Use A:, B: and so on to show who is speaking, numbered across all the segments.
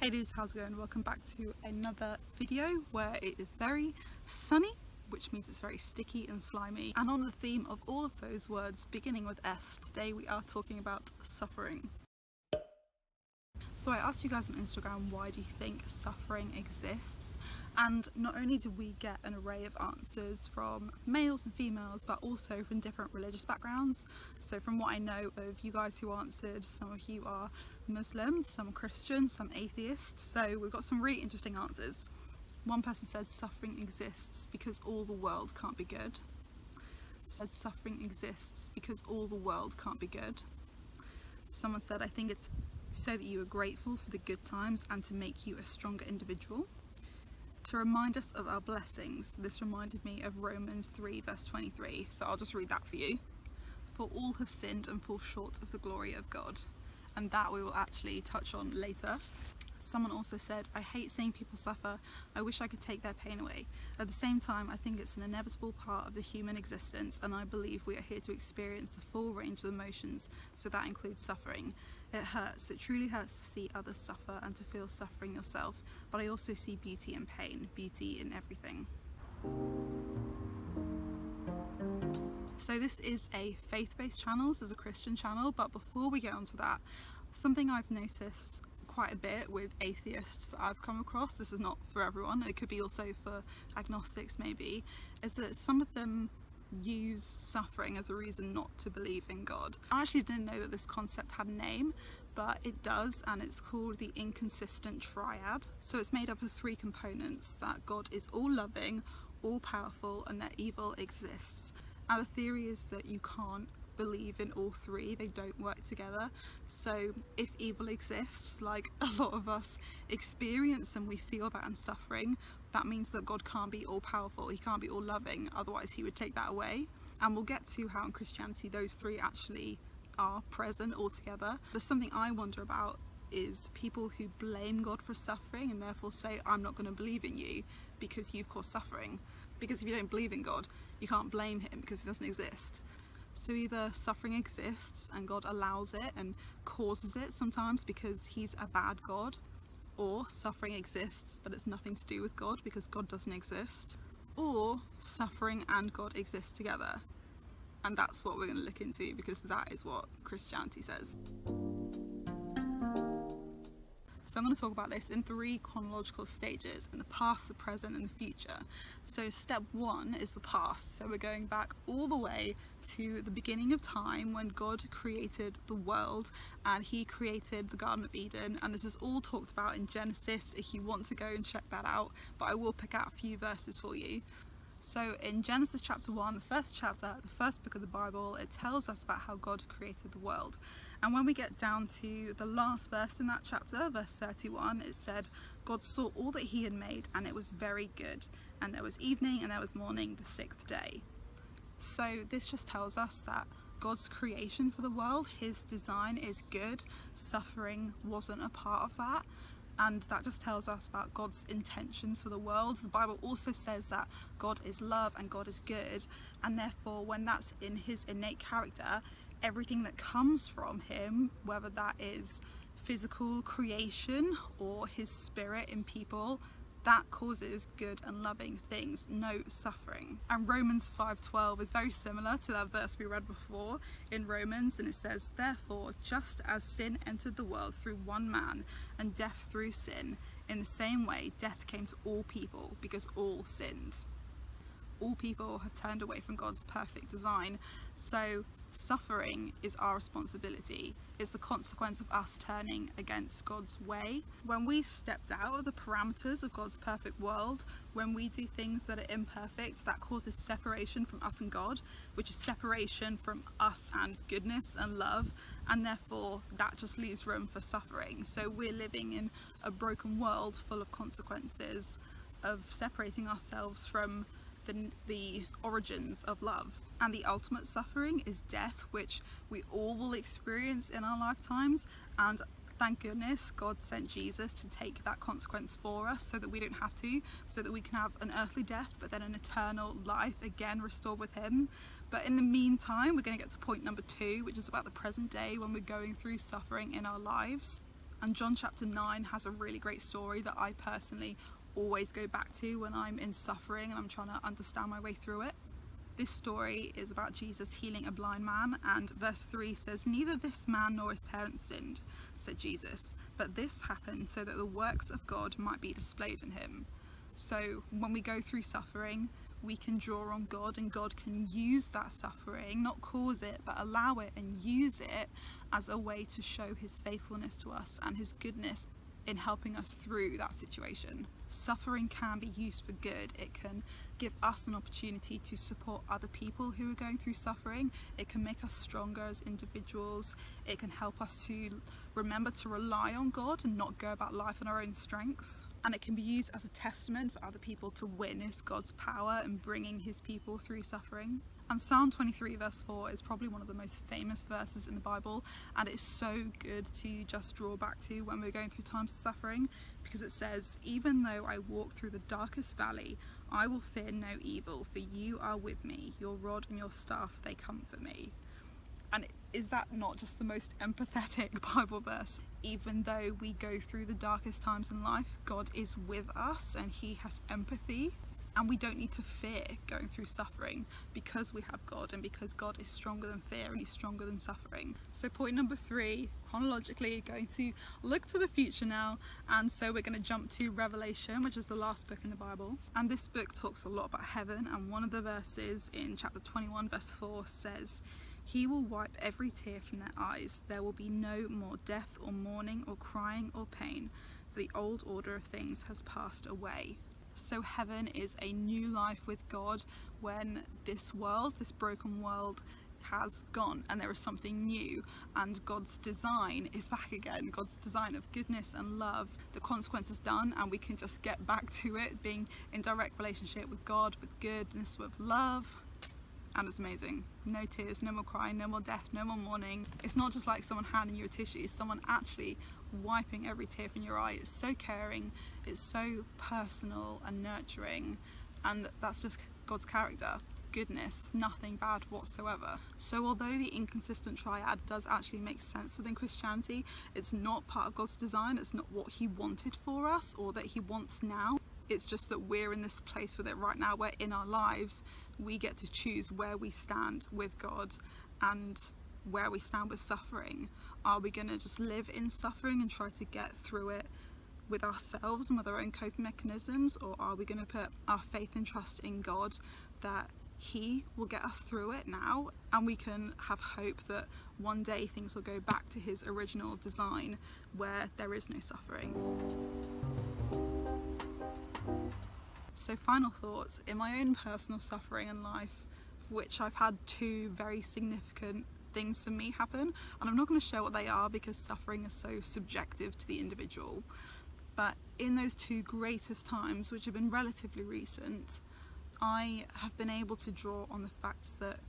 A: Hey dudes, how's it going? Welcome back to another video where it is very sunny, which means it's very sticky and slimy. And on the theme of all of those words beginning with S, today we are talking about suffering. So I asked you guys on Instagram, why do you think suffering exists? And not only did we get an array of answers from males and females, but also from different religious backgrounds. So from what I know of you guys who answered, some of you are Muslims, some Christians, some atheists. So we've got some really interesting answers. One person said suffering exists because all the world can't be good. Said suffering exists because all the world can't be good. Someone said, I think it's so that you are grateful for the good times and to make you a stronger individual. To remind us of our blessings. This reminded me of Romans 3 verse 23, so I'll just read that for you. For all have sinned and fall short of the glory of God. And that we will actually touch on later. Someone also said, I hate seeing people suffer. I wish I could take their pain away. At the same time, I think it's an inevitable part of the human existence, and I believe we are here to experience the full range of emotions, so that includes suffering. It hurts, it truly hurts to see others suffer and to feel suffering yourself, but I also see beauty in pain, beauty in everything. So this is a faith-based channel, this is a Christian channel, but before we get onto that, something I've noticed quite a bit with atheists that I've come across, this is not for everyone, it could be also for agnostics maybe, is that some of them use suffering as a reason not to believe in God. I actually didn't know that this concept had a name, but it does, and it's called the Inconsistent Triad. So it's made up of three components: that God is all loving, all powerful, and that evil exists. And the theory is that you can't believe in all three, they don't work together. So if evil exists, like a lot of us experience and we feel that in suffering, that means that God can't be all powerful, he can't be all loving, otherwise he would take that away. And we'll get to how in Christianity those three actually are present all together. But something I wonder about is people who blame God for suffering and therefore say, I'm not going to believe in you because you've caused suffering. Because if you don't believe in God, you can't blame him because he doesn't exist. So either suffering exists and God allows it and causes it sometimes because he's a bad God, or suffering exists but it's nothing to do with God because God doesn't exist, or suffering and God exist together. And that's what we're going to look into, because that is what Christianity says. So I'm going to talk about this in three chronological stages: in the past, the present, and the future. So step one is the past. So we're going back all the way to the beginning of time when God created the world and he created the Garden of Eden. And this is all talked about in Genesis if you want to go and check that out, but I will pick out a few verses for you. So in Genesis chapter 1, the first chapter, the first book of the Bible, it tells us about how God created the world. And when we get down to the last verse in that chapter, verse 31, it said, God saw all that he had made and it was very good. And there was evening and there was morning, the sixth day. So this just tells us that God's creation for the world, his design is good. Suffering wasn't a part of that. And that just tells us about God's intentions for the world. The Bible also says that God is love and God is good, and therefore when that's in his innate character, everything that comes from him, whether that is physical creation or his spirit in people, that causes good and loving things, no suffering. And Romans 5:12 is very similar to that verse we read before in Romans, and it says, therefore, just as sin entered the world through one man and death through sin, in the same way death came to all people because all sinned. All people have turned away from God's perfect design. So suffering is our responsibility. It's the consequence of us turning against God's way. When we stepped out of the parameters of God's perfect world, when we do things that are imperfect, that causes separation from us and God, which is separation from us and goodness and love, and therefore that just leaves room for suffering. So we're living in a broken world full of consequences of separating ourselves from the origins of love. And the ultimate suffering is death, which we all will experience in our lifetimes, and thank goodness God sent Jesus to take that consequence for us so that we don't have to, so that we can have an earthly death but then an eternal life again restored with him. But in the meantime, we're going to get to point number 2, which is about the present day when we're going through suffering in our lives. And John chapter 9 has a really great story that I personally always go back to when I'm in suffering and I'm trying to understand my way through it. This story is about Jesus healing a blind man, and verse 3 says, "Neither this man nor his parents sinned," said Jesus, "but this happened so that the works of God might be displayed in him." So when we go through suffering, we can draw on God, and God can use that suffering, not cause it, but allow it and use it as a way to show his faithfulness to us and his goodness in helping us through that situation. Suffering can be used for good. It can give us an opportunity to support other people who are going through suffering. It can make us stronger as individuals. It can help us to remember to rely on God and not go about life on our own strengths. And it can be used as a testament for other people to witness God's power in bringing his people through suffering. And Psalm 23 verse 4 is probably one of the most famous verses in the Bible, and it's so good to just draw back to when we're going through times of suffering, because it says, "Even though I walk through the darkest valley, I will fear no evil, for you are with me. Your rod and your staff, they comfort me." And is that not just the most empathetic Bible verse? Even though we go through the darkest times in life, God is with us and he has empathy. And we don't need to fear going through suffering because we have God, and because God is stronger than fear and he's stronger than suffering. So point number 3, chronologically going to look to the future now, and so we're going to jump to Revelation, which is the last book in the Bible. And this book talks a lot about heaven, and one of the verses in chapter 21 verse 4 says, "He will wipe every tear from their eyes. There will be no more death or mourning or crying or pain, for the old order of things has passed away." So heaven is a new life with God when this world, this broken world, has gone and there is something new, and God's design is back again. God's design of goodness and love. The consequence is done and we can just get back to it, being in direct relationship with God, with goodness, with love. And it's amazing. No tears, no more crying, no more death, no more mourning. It's not just like someone handing you a tissue, someone actually wiping every tear from your eye. It's so caring, it's so personal and nurturing, and that's just God's character. Goodness, nothing bad whatsoever. So although the inconsistent triad does actually make sense within Christianity, it's not part of God's design. It's not what he wanted for us or that he wants now. It's just that we're in this place with it right now, where in our lives we get to choose where we stand with God and where we stand with suffering. Are we going to just live in suffering and try to get through it with ourselves and with our own coping mechanisms, or are we going to put our faith and trust in God that he will get us through it now, and we can have hope that one day things will go back to his original design where there is no suffering? So final thoughts. In my own personal suffering in life, for which I've had 2 very significant things for me happen, and I'm not going to share what they are because suffering is so subjective to the individual, but in those 2 greatest times, which have been relatively recent, I have been able to draw on the fact that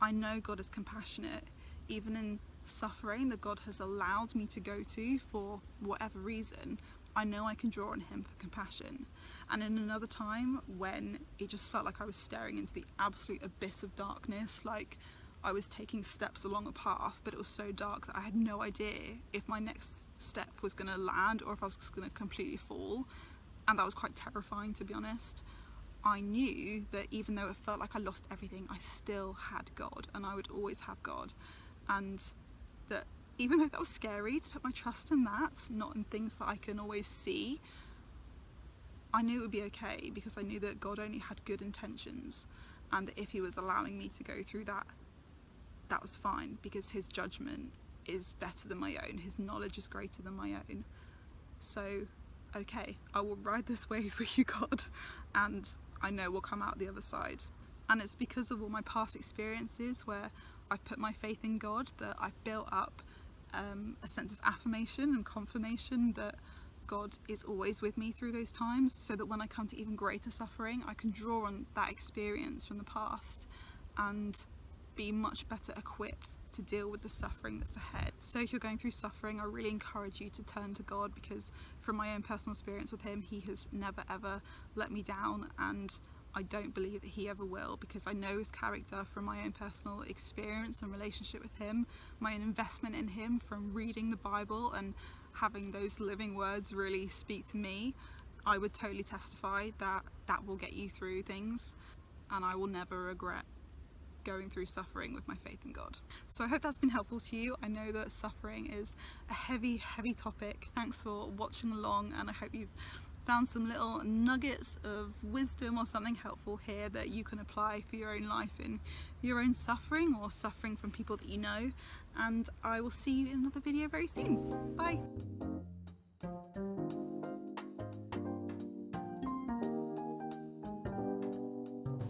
A: I know God is compassionate, even in suffering that God has allowed me to go to for whatever reason. I know I can draw on him for compassion. And in another time when it just felt like I was staring into the absolute abyss of darkness, like I was taking steps along a path, but it was so dark that I had no idea if my next step was going to land or if I was just going to completely fall. And that was quite terrifying, to be honest. I knew that even though it felt like I lost everything, I still had God, and I would always have God. And that even though that was scary to put my trust in that, not in things that I can always see, I knew it would be okay, because I knew that God only had good intentions, and that if he was allowing me to go through that, that was fine, because his judgment is better than my own, his knowledge is greater than my own. So, okay, I will ride this wave with you, God, and I know we'll come out the other side. And it's because of all my past experiences where I've put my faith in God that I've built up a sense of affirmation and confirmation that God is always with me through those times, so that when I come to even greater suffering, I can draw on that experience from the past and be much better equipped to deal with the suffering that's ahead. So if you're going through suffering, I really encourage you to turn to God, because from my own personal experience with him, he has never ever let me down, and I don't believe that he ever will, because I know his character from my own personal experience and relationship with him, my own investment in him from reading the Bible and having those living words really speak to me, I would totally testify that that will get you through things, and I will never regret going through suffering with my faith in God. So I hope that's been helpful to you. I know that suffering is a heavy topic. Thanks for watching along, and I hope you've found some little nuggets of wisdom or something helpful here that you can apply for your own life in your own suffering or suffering from people that you know. And I will see you in another video very soon. Bye.